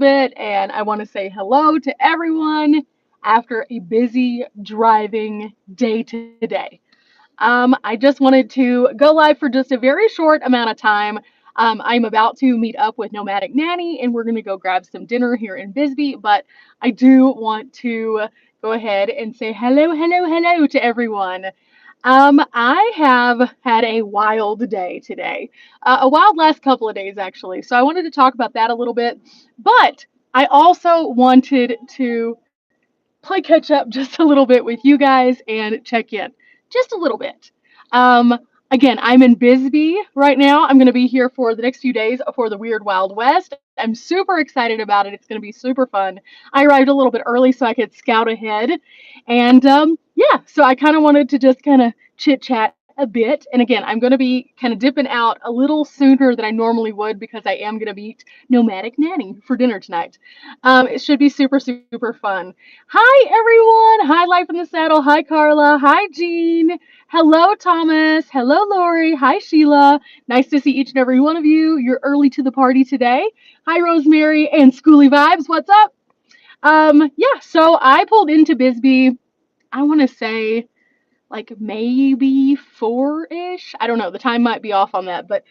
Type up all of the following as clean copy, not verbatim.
bit, and I want to say hello to everyone after a busy driving day today. I just wanted to go live for just a very short amount of time. I'm about to meet up with Nomadic Nanny, and we're going to go grab some dinner here in Bisbee, but I do want to go ahead and say hello to everyone. I have had a wild day today, a wild last couple of days actually. So I wanted to talk about that a little bit, but I also wanted to play catch up just a little bit with you guys and check in just a little bit. Um, Again, I'm in Bisbee right now. I'm going to be here for the next few days for the Weird Wild West. I'm super excited about it. It's going to be super fun. I arrived a little bit early so I could scout ahead. And yeah, so I kind of wanted to just kind of chit chat a bit. And again, I'm going to be kind of dipping out a little sooner than I normally would because I am going to meet Nomadic Nanny for dinner tonight. It should be super fun. Hi, everyone. Hi, Life in the Saddle. Hi, Carla. Hi, Jean. Hello, Thomas. Hello, Lori. Hi, Sheila. Nice to see each and every one of you. You're early to the party today. Hi, Rosemary and Schooly Vibes. What's up? Yeah, so I pulled into Bisbee, I want to say like maybe 4-ish. I don't know. The time might be off on that, but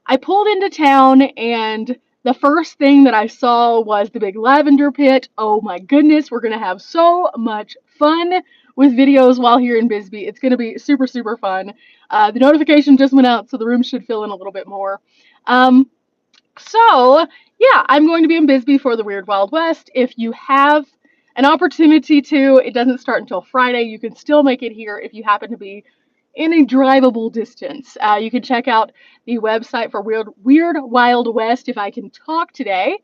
I pulled into town and the first thing that I saw was the big lavender pit. Oh my goodness, we're going to have so much fun with videos while here in Bisbee. It's going to be super fun. The notification just went out, so the room should fill in a little bit more. Um, so, yeah, I'm going to be in Bisbee for the Weird Wild West. If you have an opportunity to, it doesn't start until Friday. You can still make it here if you happen to be in a drivable distance. You can check out the website for Weird Wild West if I can talk today,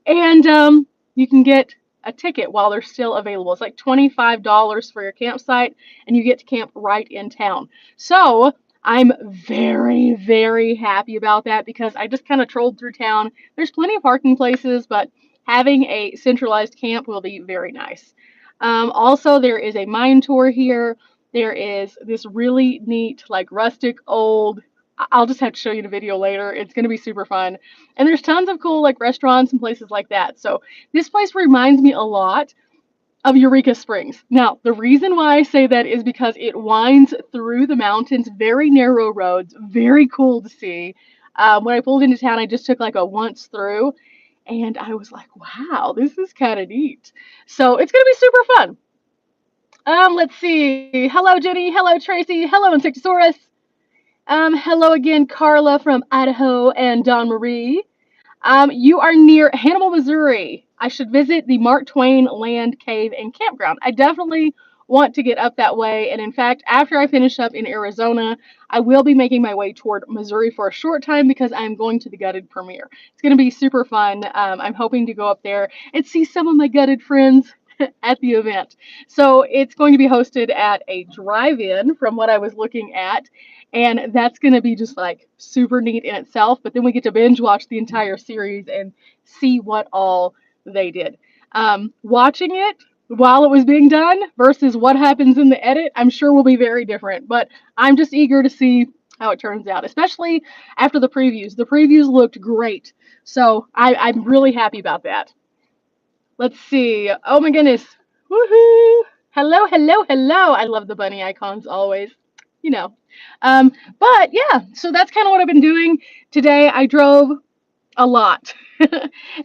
and you can get a ticket while they're still available. It's like $25 for your campsite, and you get to camp right in town. So I'm very happy about that because I just kind of trolled through town. There's plenty of parking places, but having a centralized camp will be very nice. Also, there is a mine tour here. There is this really neat, like rustic old. I'll just have to show you the video later. It's going to be super fun. And there's tons of cool like restaurants and places like that. So this place reminds me a lot of Eureka Springs. Now, the reason why I say that is because it winds through the mountains, very narrow roads, very cool to see. When I pulled into town, I just took like a once through, and I was like, wow, this is kind of neat. So it's going to be super fun. Let's see. Hello, Jenny. Hello, Tracy. Hello, Insectosaurus. Hello again, Carla from Idaho and Dawn Marie. You are near Hannibal, Missouri. I should visit the Mark Twain Land Cave and Campground. I definitely want to get up that way. And in fact, after I finish up in Arizona, I will be making my way toward Missouri for a short time because I'm going to the Gutted premiere. It's going to be super fun. I'm hoping to go up there and see some of my Gutted friends at the event. So it's going to be hosted at a drive-in from what I was looking at. And that's going to be just like super neat in itself. But then we get to binge watch the entire series and see what all they did. Watching it while it was being done versus what happens in the edit, I'm sure will be very different. But I'm just eager to see how it turns out, especially after the previews. The previews looked great. So I'm really happy about that. Let's see. Oh my goodness. Woohoo! Hello. I love the bunny icons always. You know. But yeah, so that's kind of what I've been doing today. I drove a lot.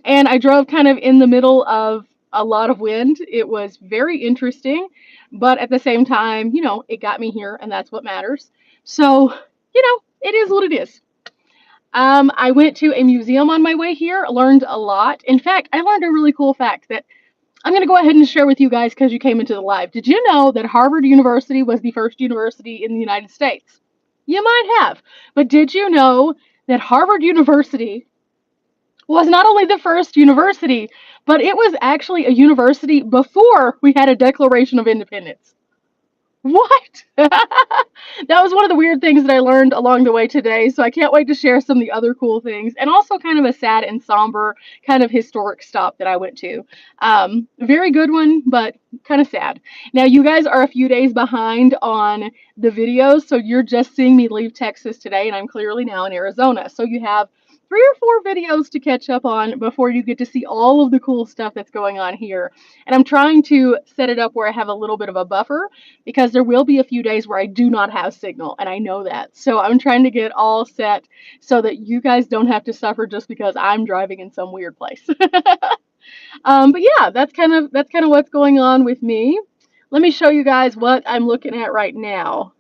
And I drove kind of in the middle of a lot of wind. It was very interesting, but at the same time, it got me here and that's what matters. So, it is what it is. I went to a museum on my way here, learned a lot. In fact, I learned a really cool fact that I'm going to go ahead and share with you guys because you came into the live. Did you know that Harvard University was the first university in the United States? You might have. But did you know that Harvard University was not only the first university, but it was actually a university before we had a Declaration of Independence? What? That was one of the weird things that I learned along the way today, so I can't wait to share some of the other cool things, and also kind of a sad and somber kind of historic stop that I went to. Very good one, but kind of sad. Now, you guys are a few days behind on the videos, so you're just seeing me leave Texas today, and I'm clearly now in Arizona. So you have 3 or 4 videos to catch up on before you get to see all of the cool stuff that's going on here. And I'm trying to set it up where I have a little bit of a buffer because there will be a few days where I do not have signal, and I know that. So I'm trying to get all set so that you guys don't have to suffer just because I'm driving in some weird place. But yeah, that's kind of what's going on with me. Let me show you guys what I'm looking at right now.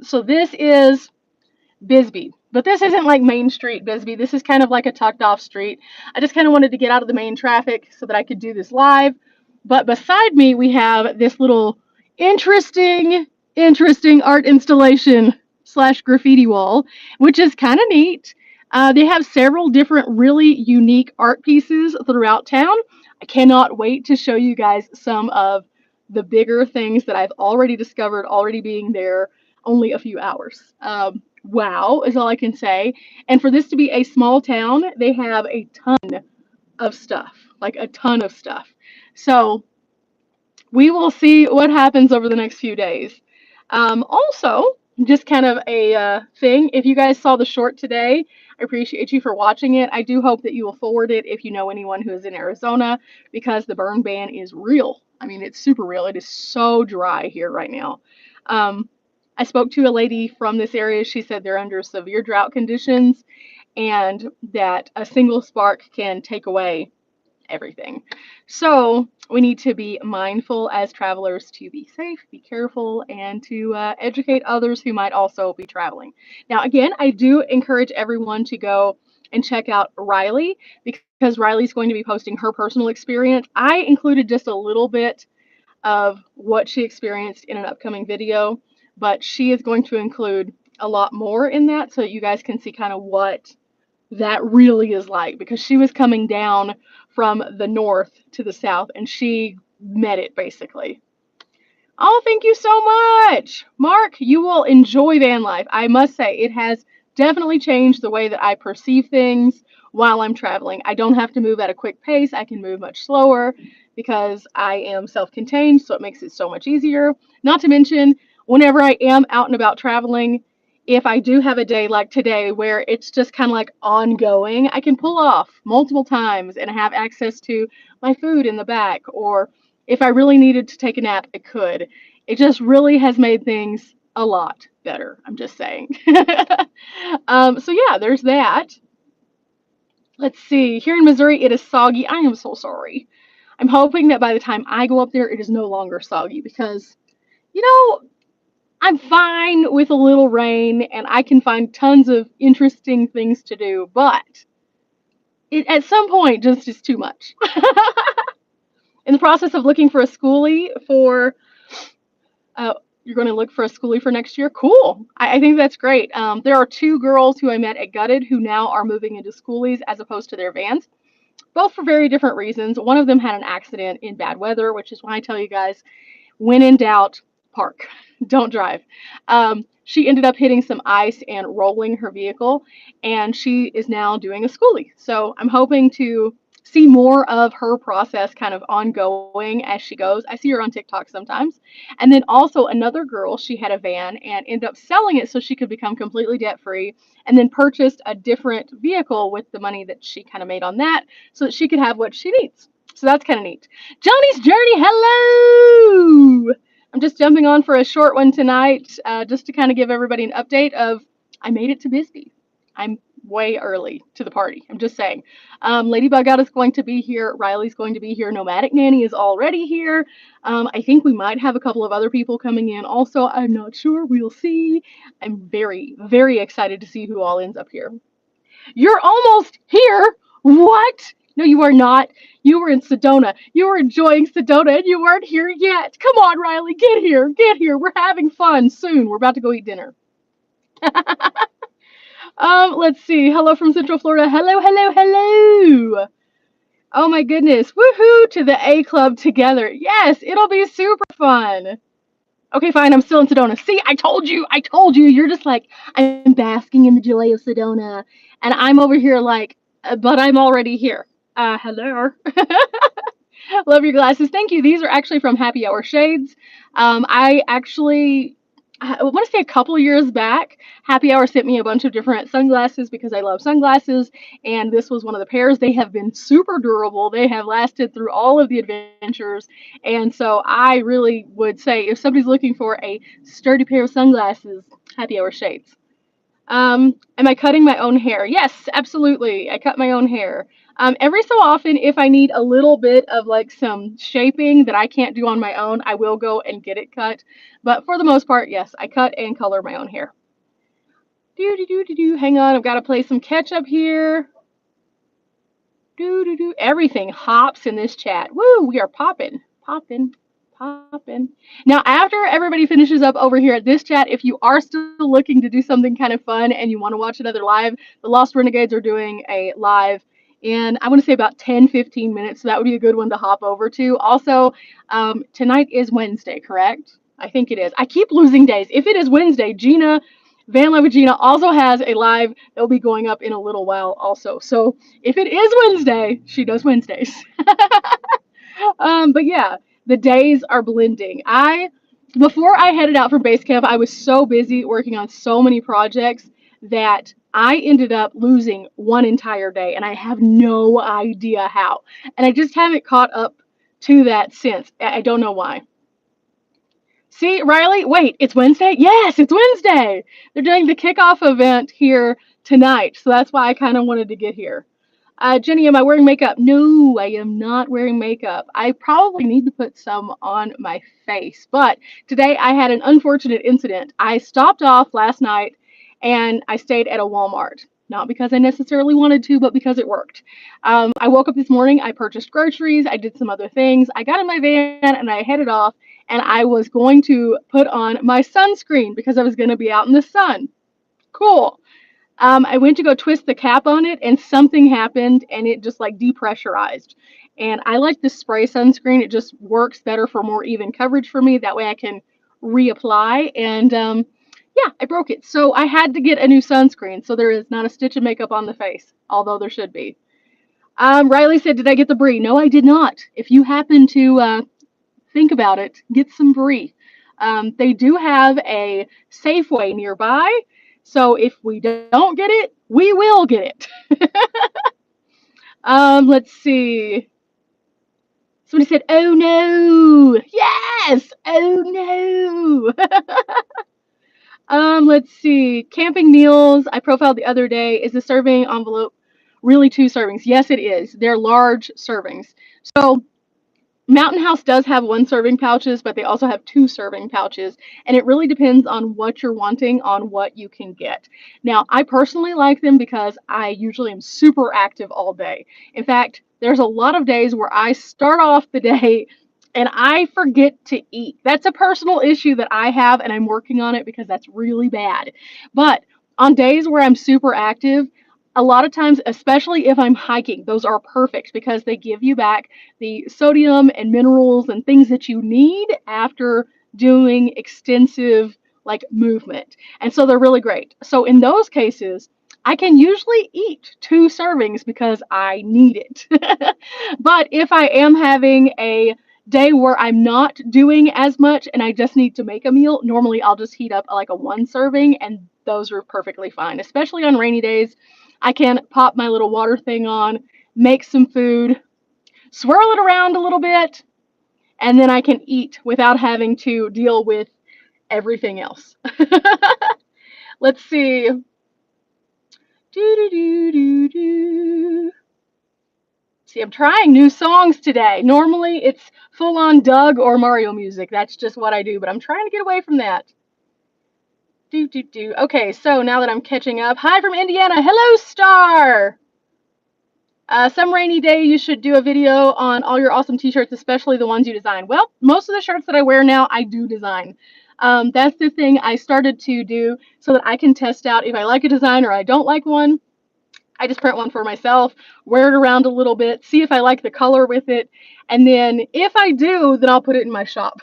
So this is Bisbee. But this isn't like Main Street Bisbee. This is kind of like a tucked off street. I just kind of wanted to get out of the main traffic so that I could do this live. But beside me, we have this little interesting, interesting art installation slash graffiti wall, which is kind of neat. They have several different really unique art pieces throughout town. I cannot wait to show you guys some of the bigger things that I've already discovered, already being there only a few hours. Wow is all I can say. And for this to be a small town, they have a ton of stuff, like a ton of stuff. So we will see what happens over the next few days. Also, just kind of a thing, if you guys saw the short today, I appreciate you for watching it. I do hope that you will forward it if you know anyone who is in Arizona, because the burn ban is real. I mean, it's super real. It is so dry here right now. I spoke to a lady from this area. She said they're under severe drought conditions and that a single spark can take away everything. So we need to be mindful as travelers to be safe, be careful, and to educate others who might also be traveling. Now, again, I do encourage everyone to go and check out Riley, because Riley's going to be posting her personal experience. I included just a little bit of what she experienced in an upcoming video, but she is going to include a lot more in that so that you guys can see kind of what that really is like, because she was coming down from the north to the south and she met it basically. Oh, thank you so much. Mark, you will enjoy van life. I must say, it has definitely changed the way that I perceive things while I'm traveling. I don't have to move at a quick pace. I can move much slower because I am self-contained, so it makes it so much easier. Not to mention, whenever I am out and about traveling, if I do have a day like today where it's just kind of like ongoing, I can pull off multiple times and have access to my food in the back, or if I really needed to take a nap, I could. It just really has made things a lot better. I'm just saying. So yeah, there's that. Let's see. Here in Missouri, it is soggy. I am so sorry. I'm hoping that by the time I go up there, it is no longer soggy, because, you know, I'm fine with a little rain and I can find tons of interesting things to do, but it at some point just is too much. In the process of looking for a schoolie for, you're going to look for a schoolie for next year? Cool. I think that's great. There are 2 girls who I met at Gutted who now are moving into schoolies as opposed to their vans, both for very different reasons. One of them had an accident in bad weather, which is why I tell you guys, when in doubt, park. Don't drive. She ended up hitting some ice and rolling her vehicle, and she is now doing a schoolie. So I'm hoping to see more of her process kind of ongoing as she goes. I see her on TikTok sometimes. And then also another girl, she had a van and ended up selling it so she could become completely debt free, and then purchased a different vehicle with the money that she kind of made on that so that she could have what she needs. So that's kind of neat. Johnny's Journey, hello! I'm just jumping on for a short one tonight, just to kind of give everybody an update of, I made it to Bisbee. I'm way early to the party. I'm just saying. Lady Bug Out is going to be here. Riley's going to be here. Nomadic Nanny is already here. I think we might have a couple of other people coming in also. I'm not sure. We'll see. I'm very, very excited to see who all ends up here. You're almost here. What? No, you are not. You were in Sedona. You were enjoying Sedona and you weren't here yet. Come on, Riley, get here. Get here. We're having fun soon. We're about to go eat dinner. Let's see. Hello from Central Florida. Hello, hello, hello. Oh my goodness. Woohoo to the A Club together. Yes, it'll be super fun. Okay, fine. I'm still in Sedona. See, I told you. I told you. You're just like, I'm basking in the joy of Sedona. And I'm over here like, but I'm already here. Hello. Love your glasses. Thank you. These are actually from Happy Hour Shades. I actually I want to say a couple years back, Happy Hour sent me a bunch of different sunglasses because I love sunglasses, and this was one of the pairs. They have been super durable. They have lasted through all of the adventures, and so I really would say if somebody's looking for a sturdy pair of sunglasses, Happy Hour shades. Am I cutting my own hair? Yes, absolutely. I cut my own hair. Every so often, if I need a little bit of like some shaping that I can't do on my own, I will go and get it cut. But for the most part, yes, I cut and color my own hair. Do do do do do. Hang on, I've got to play some catch up here. Do do do. Everything hops in this chat. Woo! We are popping, popping, popping. Now, after everybody finishes up over here at this chat, if you are still looking to do something kind of fun and you want to watch another live, the Lost Renegades are doing a live in, I want to say about 10-15 minutes. So that would be a good one to hop over to. Also, tonight is Wednesday, correct? I think it is. I keep losing days. If it is Wednesday, Gina Van Live with Gina also has a live that'll be going up in a little while also. So if it is Wednesday, she does Wednesdays. But yeah, the days are blending. Before I headed out for base camp, I was so busy working on so many projects that I ended up losing one entire day, and I have no idea how. And I just haven't caught up to that since. I don't know why. See, Riley, wait, it's Wednesday? Yes, it's Wednesday. They're doing the kickoff event here tonight, so that's why I kind of wanted to get here. Jenny, am I wearing makeup? No, I am not wearing makeup. I probably need to put some on my face, but today I had an unfortunate incident. I stopped off last night and I stayed at a Walmart. Not because I necessarily wanted to, but because it worked. I woke up this morning, I purchased groceries, I did some other things. I got in my van and I headed off, and I was going to put on my sunscreen because I was going to be out in the sun. Cool. I went to go twist the cap on it, and something happened, and it just like depressurized. And I like the spray sunscreen. It just works better for more even coverage for me. That way I can reapply. And yeah, I broke it. So I had to get a new sunscreen. So there is not a stitch of makeup on the face, although there should be. Riley said, did I get the brie? No, I did not. If you happen to think about it, get some brie. They do have a Safeway nearby, so if we don't get it, we will get it. Let's see. Somebody said, "Oh no!" Yes. Oh no. Let's see. Camping meals. I profiled the other day. Is the serving envelope really 2 servings? Yes, it is. They're large servings. So Mountain House does have 1 serving pouches, but they also have 2 serving pouches, and it really depends on what you're wanting on what you can get. Now, I personally like them because I usually am super active all day. In fact, there's a lot of days where I start off the day and I forget to eat. That's a personal issue that I have, and I'm working on it because that's really bad. But on days where I'm super active, a lot of times, especially if I'm hiking, those are perfect because they give you back the sodium and minerals and things that you need after doing extensive like movement. And so they're really great. So in those cases, I can usually eat 2 servings because I need it. But if I am having a day where I'm not doing as much and I just need to make a meal, normally I'll just heat up like a 1 serving, and those are perfectly fine, especially on rainy days. I can pop my little water thing on, make some food, swirl it around a little bit, and then I can eat without having to deal with everything else. Let's see. Do, do, do, do, do. See, I'm trying new songs today. Normally it's full on Doug or Mario music. That's just what I do, but I'm trying to get away from that. Do, do, do. Okay, so now that I'm catching up. Hi from Indiana. Hello, Star. Some rainy day, you should do a video on all your awesome t-shirts, especially the ones you design. Well, most of the shirts that I wear now, I do design. That's the thing I started to do so that I can test out if I like a design or I don't like one. I just print one for myself, wear it around a little bit, see if I like the color with it, and then if I do, then I'll put it in my shop.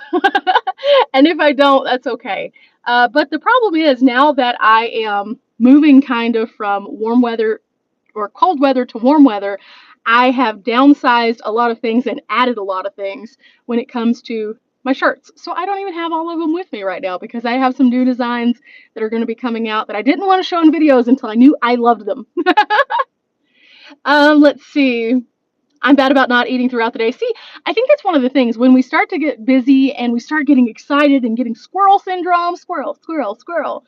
And if I don't, that's okay. But the problem is now that I am moving kind of from warm weather or cold weather to warm weather, I have downsized a lot of things and added a lot of things when it comes to my shirts. So I don't even have all of them with me right now because I have some new designs that are going to be coming out that I didn't want to show in videos until I knew I loved them. Let's see. I'm bad about not eating throughout the day. See, I think that's one of the things when we start to get busy and we start getting excited and getting squirrel syndrome, squirrel, squirrel, squirrel.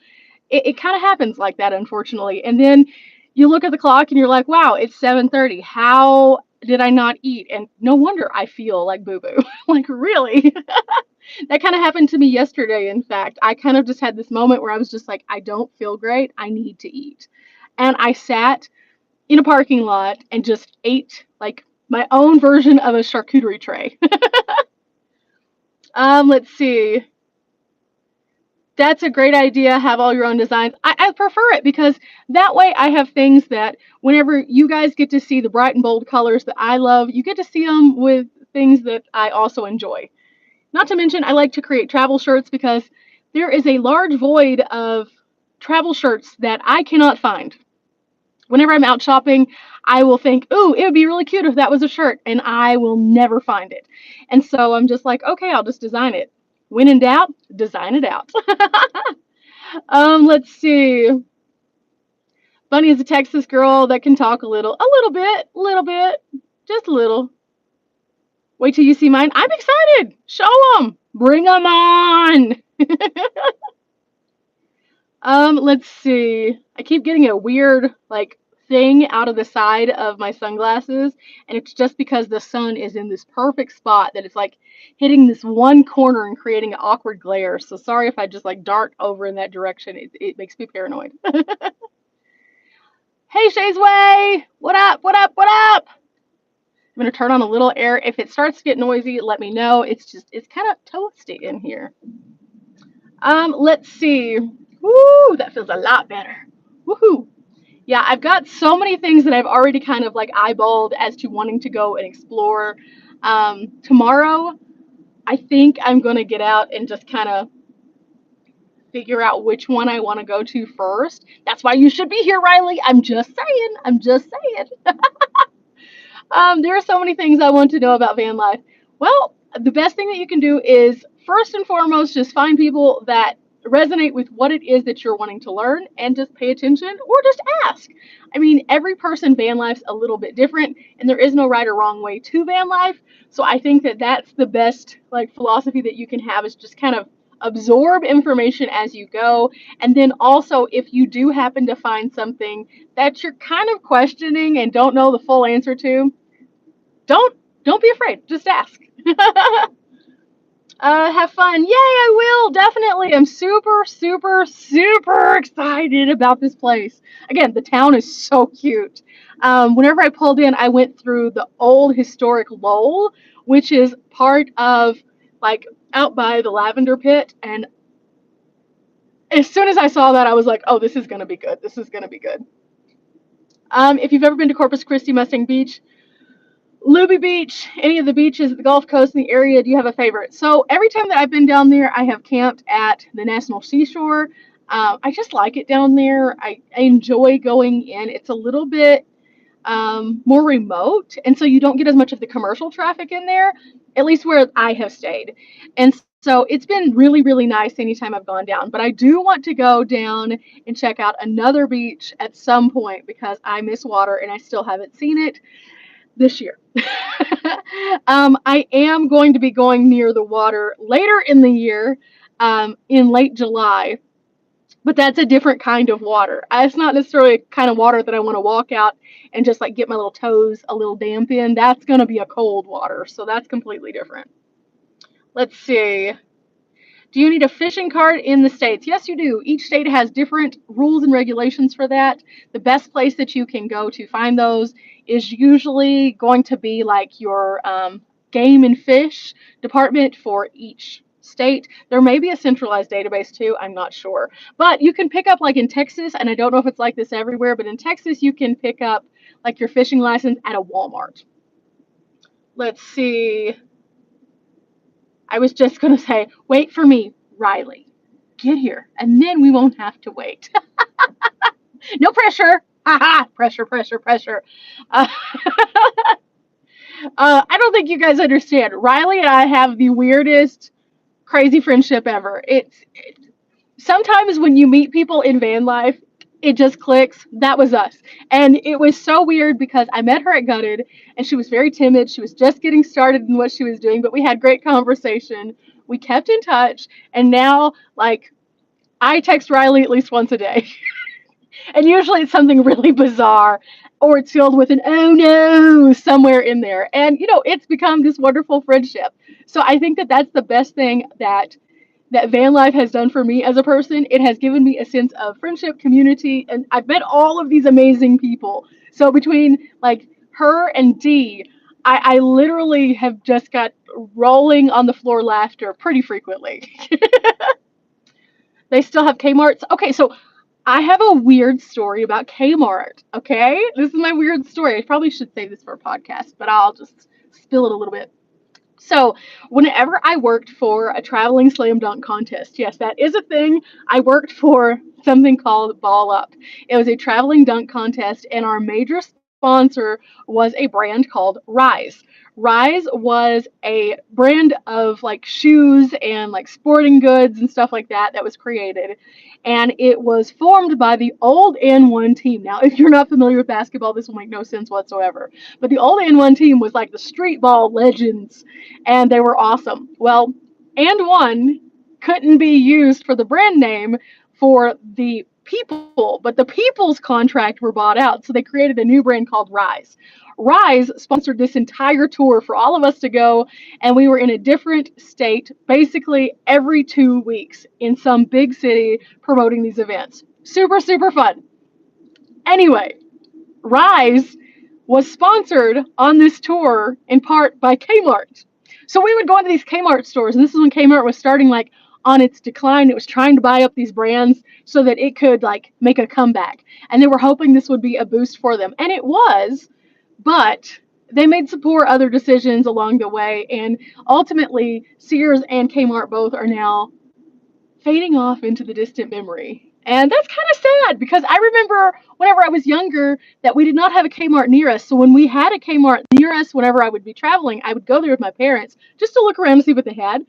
It kind of happens like that, unfortunately. And then you look at the clock and you're like, wow, it's 7:30. How did I not eat? And no wonder I feel like boo boo. Like, really? That kind of happened to me yesterday, in fact. I kind of just had this moment where I was just like, I don't feel great. I need to eat. And I sat in a parking lot and just ate like my own version of a charcuterie tray. Let's see. That's a great idea. Have all your own designs. I prefer it because that way I have things that whenever you guys get to see the bright and bold colors that I love, you get to see them with things that I also enjoy. Not to mention, I like to create travel shirts because there is a large void of travel shirts that I cannot find. Whenever I'm out shopping, I will think, ooh, it would be really cute if that was a shirt, and I will never find it. And so I'm just like, okay, I'll just design it. When in doubt, design it out. Let's see. Bunny is a Texas girl that can talk a little bit, just a little. Wait till you see mine. I'm excited. Show them. Bring them on. Let's see. I keep getting a weird, like, thing out of the side of my sunglasses, and it's just because the sun is in this perfect spot that it's like hitting this one corner and creating an awkward glare. So sorry if I just like dart over in that direction. It makes me paranoid. Hey, Shay's Way! What up? What up? What up? I'm gonna turn on a little air. If it starts to get noisy, let me know. It's kind of toasty in here. Let's see. Woo, that feels a lot better. Woohoo! Yeah, I've got so many things that I've already kind of like eyeballed as to wanting to go and explore. Tomorrow, I think I'm gonna get out and just kind of figure out which one I want to go to first. That's why you should be here, Riley. I'm just saying. I'm just saying. There are so many things I want to know about van life. Well, the best thing that you can do is first and foremost just find people that resonate with what it is that you're wanting to learn and just pay attention or just ask. I mean, every person van life's a little bit different and there is no right or wrong way to van life. So I think that that's the best like philosophy that you can have is just kind of absorb information as you go. And then also if you do happen to find something that you're kind of questioning and don't know the full answer to, don't be afraid. Just ask. Have fun. Yay, I will. Definitely. I'm super, super, super excited about this place. Again, the town is so cute. Whenever I pulled in, I went through the old historic Lowell, which is part of like out by the lavender pit. And as soon as I saw that, I was like, oh, this is going to be good. This is going to be good. If you've ever been to Corpus Christi, Mustang Beach, Luby Beach, any of the beaches at the Gulf Coast in the area, do you have a favorite? So every time that I've been down there, I have camped at the National Seashore. I just like it down there. I enjoy going in. It's a little bit more remote, and so you don't get as much of the commercial traffic in there, at least where I have stayed. And so it's been really, really nice anytime I've gone down. But I do want to go down and check out another beach at some point because I miss water and I still haven't seen it this year. I am going to be going near the water later in the year, in late July, but that's a different kind of water. It's not necessarily a kind of water that I want to walk out and just like get my little toes a little damp in. That's going to be a cold water, so that's completely different. Let's see. Do you need a fishing card in the States? Yes, you do. Each state has different rules and regulations for that. The best place that you can go to find those is usually going to be like your game and fish department for each state. There may be a centralized database too, I'm not sure. But you can pick up like in Texas, and I don't know if it's like this everywhere, but in Texas you can pick up like your fishing license at a Walmart. Let's see. I was just going to say, wait for me, Riley. Get here, and then we won't have to wait. No pressure. Haha, pressure, pressure, pressure. Uh, I don't think you guys understand. Riley and I have the weirdest crazy friendship ever. Sometimes when you meet people in van life, it just clicks. That was us. And it was so weird because I met her at Gutted and she was very timid. She was just getting started in what she was doing, but we had great conversation. We kept in touch. And now, like, I text Riley at least once a day. And usually it's something really bizarre or it's filled with an oh no somewhere in there. And, it's become this wonderful friendship. So I think that that's the best thing that van life has done for me as a person. It has given me a sense of friendship, community, and I've met all of these amazing people. So between like her and Dee, I literally have just got rolling on the floor laughter pretty frequently. They still have Kmart's. Okay, so I have a weird story about Kmart. Okay, this is my weird story. I probably should save this for a podcast, but I'll just spill it a little bit. So, whenever I worked for a traveling slam dunk contest, yes, that is a thing. I worked for something called Ball Up. It was a traveling dunk contest, and our major sponsor was a brand called Rise. Rise was a brand of like shoes and like sporting goods and stuff like that was created. And it was formed by the old N1 team. Now, if you're not familiar with basketball, this will make no sense whatsoever. But the old N1 team was like the street ball legends and they were awesome. Well, and one couldn't be used for the brand name for the people, but the people's contract were bought out, so they created a new brand called Rise. Rise sponsored this entire tour for all of us to go, and we were in a different state basically every 2 weeks in some big city promoting these events. Super, super fun. Anyway, Rise was sponsored on this tour in part by Kmart. So we would go into these Kmart stores, and this is when Kmart was starting like on its decline. It was trying to buy up these brands so that it could like make a comeback. And they were hoping this would be a boost for them. And it was, but they made some poor other decisions along the way. And ultimately, Sears and Kmart both are now fading off into the distant memory. And that's kind of sad because I remember whenever I was younger that we did not have a Kmart near us. So when we had a Kmart near us, whenever I would be traveling, I would go there with my parents just to look around to see what they had.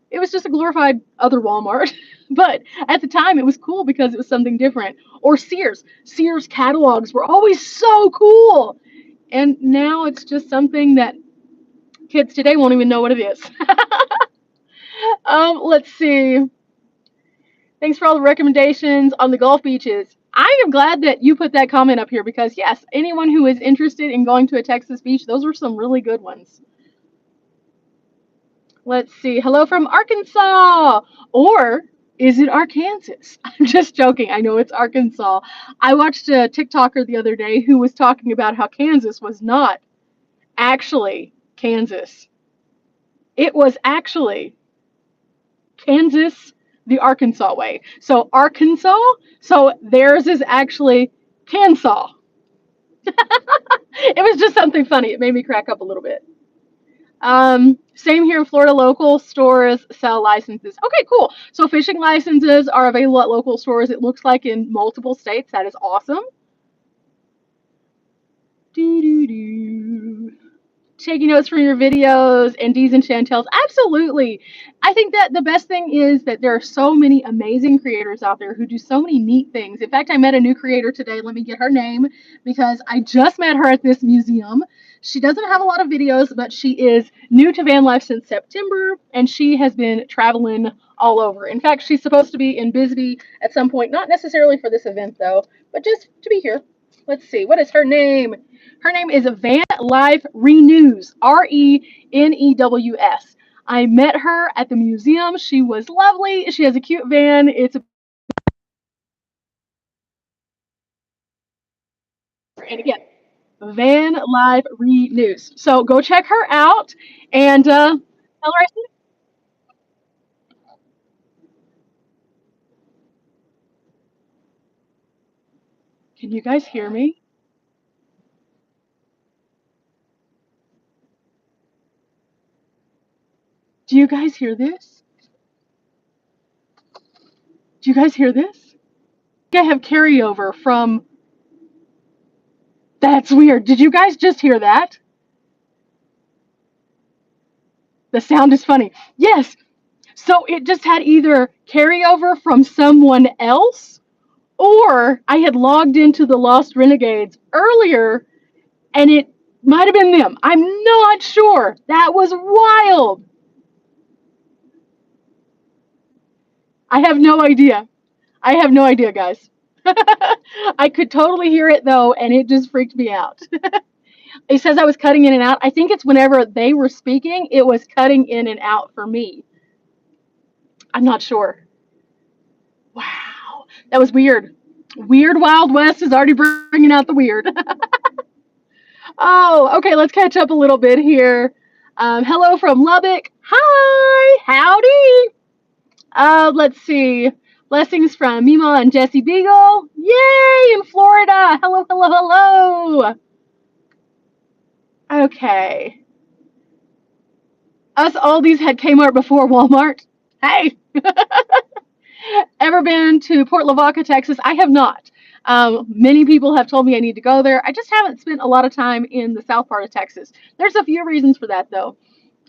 It was just a glorified other Walmart. But at the time, it was cool because it was something different. Or Sears. Sears catalogs were always so cool. And now it's just something that kids today won't even know what it is. Let's see. Thanks for all the recommendations on the Gulf beaches. I am glad that you put that comment up here because, yes, anyone who is interested in going to a Texas beach, those were some really good ones. Let's see. Hello from Arkansas. Or is it Arkansas? I'm just joking. I know it's Arkansas. I watched a TikToker the other day who was talking about how Kansas was not actually Kansas. It was actually Kansas the Arkansas way. So Arkansas, so theirs is actually Kansas. It was just something funny. It made me crack up a little bit. Same here in Florida. Local stores sell licenses. Okay, cool. So fishing licenses are available at local stores. It looks like in multiple states. That is awesome. Do do do. Taking notes from your videos and D's and Chantel's. Absolutely. I think that the best thing is that there are so many amazing creators out there who do so many neat things. In fact, I met a new creator today. Let me get her name because I just met her at this museum. She doesn't have a lot of videos, but she is new to van life since September, and she has been traveling all over. In fact, she's supposed to be in Bisbee at some point, not necessarily for this event though, but just to be here. Let's see, what is her name? Her name is Van Life Renews, Renews. I met her at the museum. She was lovely. She has a cute van. And again, Van Life Renews. So go check her out and tell her I said, can you guys hear me? Do you guys hear this? Do you guys hear this? I have carryover from. That's weird. Did you guys just hear that? The sound is funny. Yes. So it just had either carryover from someone else, or I had logged into the Lost Renegades earlier and it might have been them. I'm not sure. That was wild. I have no idea. I have no idea, guys. I could totally hear it though, and it just freaked me out. It says I was cutting in and out. I think it's whenever they were speaking, it was cutting in and out for me. I'm not sure. Wow, that was weird. Weird Wild West is already bringing out the weird. Oh, okay, let's catch up a little bit here. Hello from Lubbock. Hi, howdy. Let's see. Blessings from Mima and Jesse Beagle. Yay, in Florida. Hello, hello, hello. Okay. Us oldies had Kmart before Walmart. Hey. Ever been to Port Lavaca, Texas? I have not. Many people have told me I need to go there. I just haven't spent a lot of time in the south part of Texas. There's a few reasons for that, though.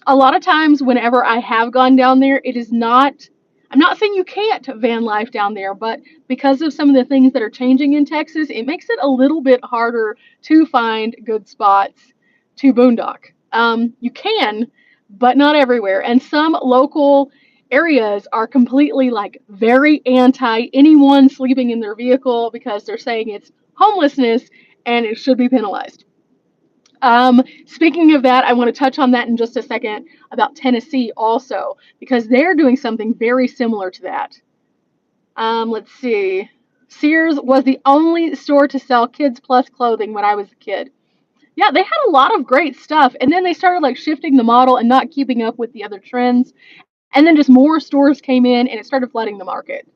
A lot of times, whenever I have gone down there, it is not. I'm not saying you can't van life down there, but because of some of the things that are changing in Texas, it makes it a little bit harder to find good spots to boondock. You can, but not everywhere. And some local areas are completely like very anti anyone sleeping in their vehicle because they're saying it's homelessness and it should be penalized. Speaking of that, I want to touch on that in just a second about Tennessee also, because they're doing something very similar to that. Let's see. Sears was the only store to sell Kids Plus clothing when I was a kid. Yeah, they had a lot of great stuff, and then they started like shifting the model and not keeping up with the other trends, and then just more stores came in and it started flooding the market.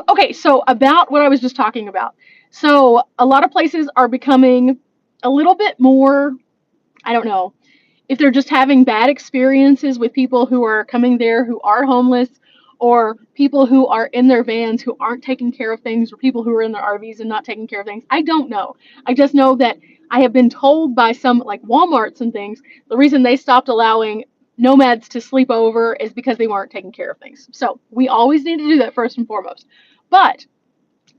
Okay, so about what I was just talking about. So a lot of places are becoming a little bit more, I don't know, if they're just having bad experiences with people who are coming there who are homeless, or people who are in their vans who aren't taking care of things, or people who are in their RVs and not taking care of things. I don't know. I just know that I have been told by some like Walmarts and things, the reason they stopped allowing nomads to sleep over is because they weren't taking care of things. So we always need to do that first and foremost. But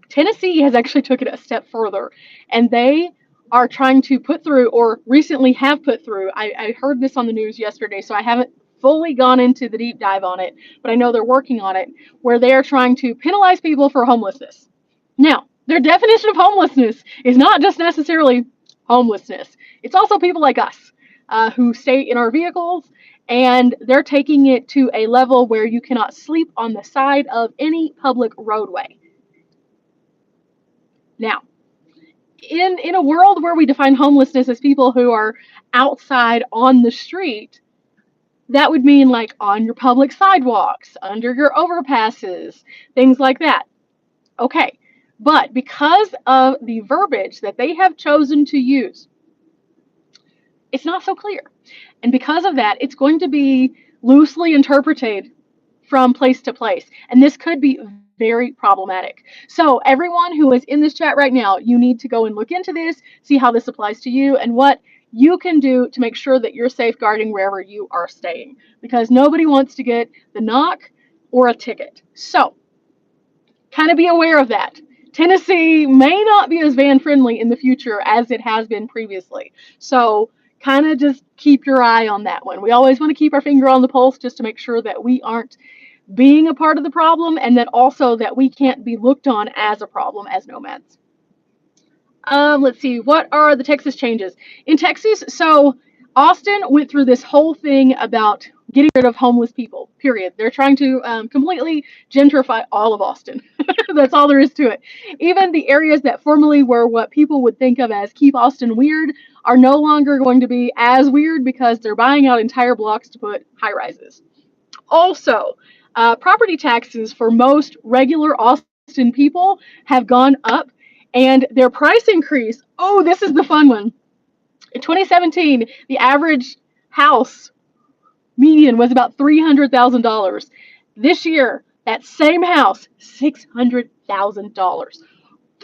Tennessee has actually took it a step further, and they are trying to put through, or recently have put through, I heard this on the news yesterday, so I haven't fully gone into the deep dive on it, but I know they're working on it, where they are trying to penalize people for homelessness. Now, their definition of homelessness is not just necessarily homelessness. It's also people like us who stay in our vehicles, and they're taking it to a level where you cannot sleep on the side of any public roadway. Now, in a world where we define homelessness as people who are outside on the street, that would mean like on your public sidewalks, under your overpasses, things like that. Okay, but because of the verbiage that they have chosen to use, it's not so clear. And because of that, it's going to be loosely interpreted from place to place. And this could be very problematic. So everyone who is in this chat right now, you need to go and look into this, see how this applies to you, and what you can do to make sure that you're safeguarding wherever you are staying, because nobody wants to get the knock or a ticket. So kind of be aware of that. Tennessee may not be as van friendly in the future as it has been previously. So kind of just keep your eye on that one. We always want to keep our finger on the pulse just to make sure that we aren't being a part of the problem, and that also that we can't be looked on as a problem as nomads. Let's see, what are the Texas changes? In Texas, so Austin went through this whole thing about getting rid of homeless people, period. They're trying to completely gentrify all of Austin. That's all there is to it. Even the areas that formerly were what people would think of as keep Austin weird are no longer going to be as weird because they're buying out entire blocks to put high rises. Also, property taxes for most regular Austin people have gone up, and their price increase, oh, this is the fun one. In 2017, the average house median was about $300,000. This year, that same house, $600,000.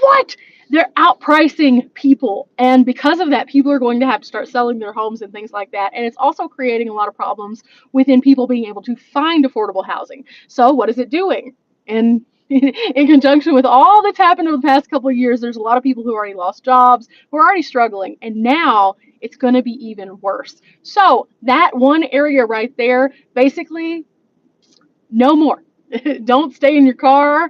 What? they're outpricing people, and because of that, people are going to have to start selling their homes and things like that, and it's also creating a lot of problems within people being able to find affordable housing. So what is it doing? And in conjunction with all that's happened over the past couple of years, there's a lot of people who already lost jobs, who are already struggling, and now it's going to be even worse. So that one area right there, basically, no more. Don't stay in your car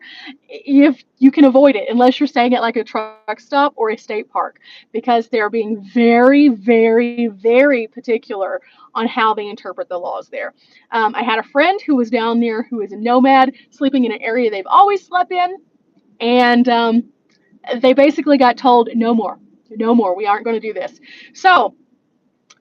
if you can avoid it, unless you're staying at like a truck stop or a state park, because they're being very, very, very particular on how they interpret the laws there. I had a friend who was down there who is a nomad, sleeping in an area they've always slept in, and they basically got told, no more, no more, we aren't going to do this. So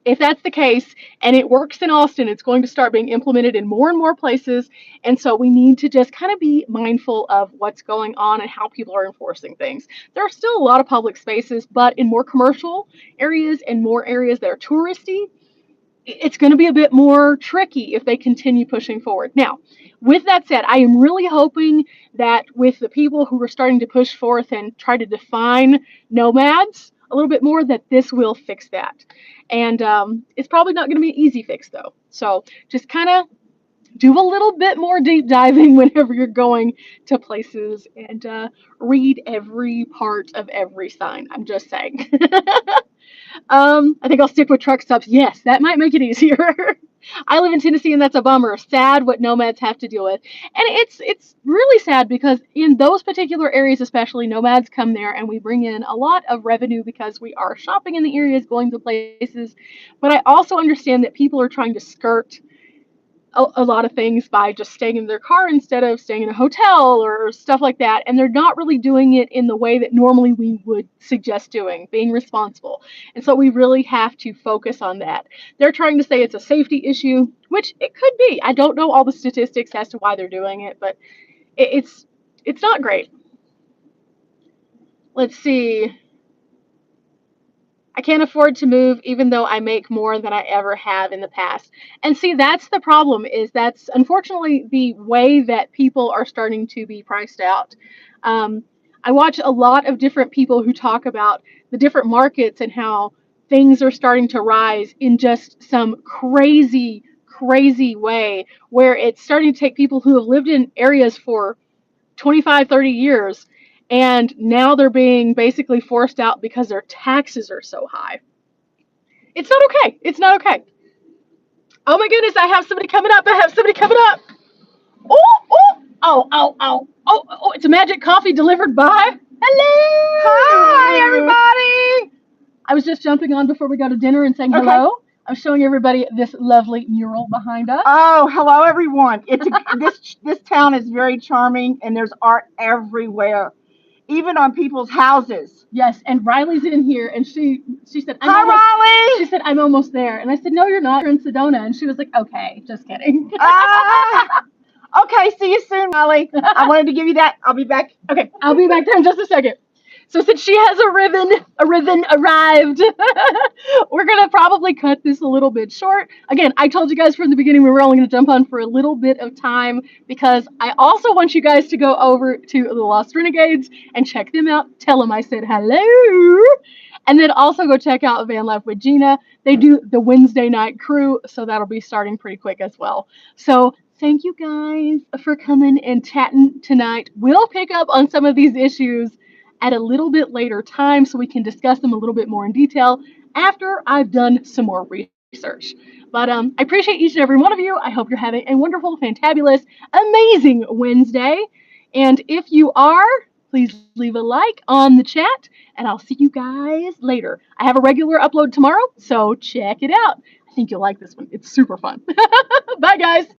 if that's the case and it works in Austin, it's going to start being implemented in more and more places. And so we need to just kind of be mindful of what's going on and how people are enforcing things. There are still a lot of public spaces, but in more commercial areas and more areas that are touristy, it's going to be a bit more tricky if they continue pushing forward. Now, with that said, I am really hoping that with the people who are starting to push forth and try to define nomads a little bit more, that this will fix that. And it's probably not going to be an easy fix, though. So just kind of do a little bit more deep diving whenever you're going to places, and read every part of every sign. I'm just saying. I think I'll stick with truck stops. Yes, that might make it easier. I live in Tennessee, and that's a bummer. Sad what nomads have to deal with, and it's really sad because in those particular areas, especially, nomads come there, and we bring in a lot of revenue because we are shopping in the areas, going to places. But I also understand that people are trying to skirt a lot of things by just staying in their car instead of staying in a hotel or stuff like that. And they're not really doing it in the way that normally we would suggest doing, being responsible. And so we really have to focus on that. They're trying to say it's a safety issue, which it could be. I don't know all the statistics as to why they're doing it, but it's not great. Let's see. I can't afford to move even though I make more than I ever have in the past. And see, that's the problem, is that's unfortunately the way that people are starting to be priced out. I watch a lot of different people who talk about the different markets and how things are starting to rise in just some crazy, crazy way, where it's starting to take people who have lived in areas for 25, 30 years, and now they're being basically forced out because their taxes are so high. It's not okay. It's not okay. Oh my goodness, I have somebody coming up. I have somebody coming up. Oh, it's a magic coffee delivered by. Hello. Hi, everybody. I was just jumping on before we go to dinner and saying hello. Okay. I'm showing everybody this lovely mural behind us. Oh, hello, everyone. This town is very charming, and there's art everywhere, even on people's houses. Yes, and Riley's in here, and she said, "Hi, Riley." She said, "I'm almost there," and I said, "No, you're not. You're in Sedona," and she was like, "Okay, just kidding." Okay, see you soon, Riley. I wanted to give you that. I'll be back. Okay, I'll be back there in just a second. So since she has a ribbon arrived, we're going to probably cut this a little bit short. Again, I told you guys from the beginning we were only going to jump on for a little bit of time, because I also want you guys to go over to the Lost Renegades and check them out. Tell them I said hello. And then also go check out Van Life with Gina. They do the Wednesday night crew, so that'll be starting pretty quick as well. So thank you guys for coming and chatting tonight. We'll pick up on some of these issues at a little bit later time so we can discuss them a little bit more in detail after I've done some more research. But I appreciate each and every one of you. I hope you're having a wonderful, fantabulous, amazing Wednesday. And if you are, please leave a like on the chat, and I'll see you guys later. I have a regular upload tomorrow, so check it out. I think you'll like this one. It's super fun. Bye, guys.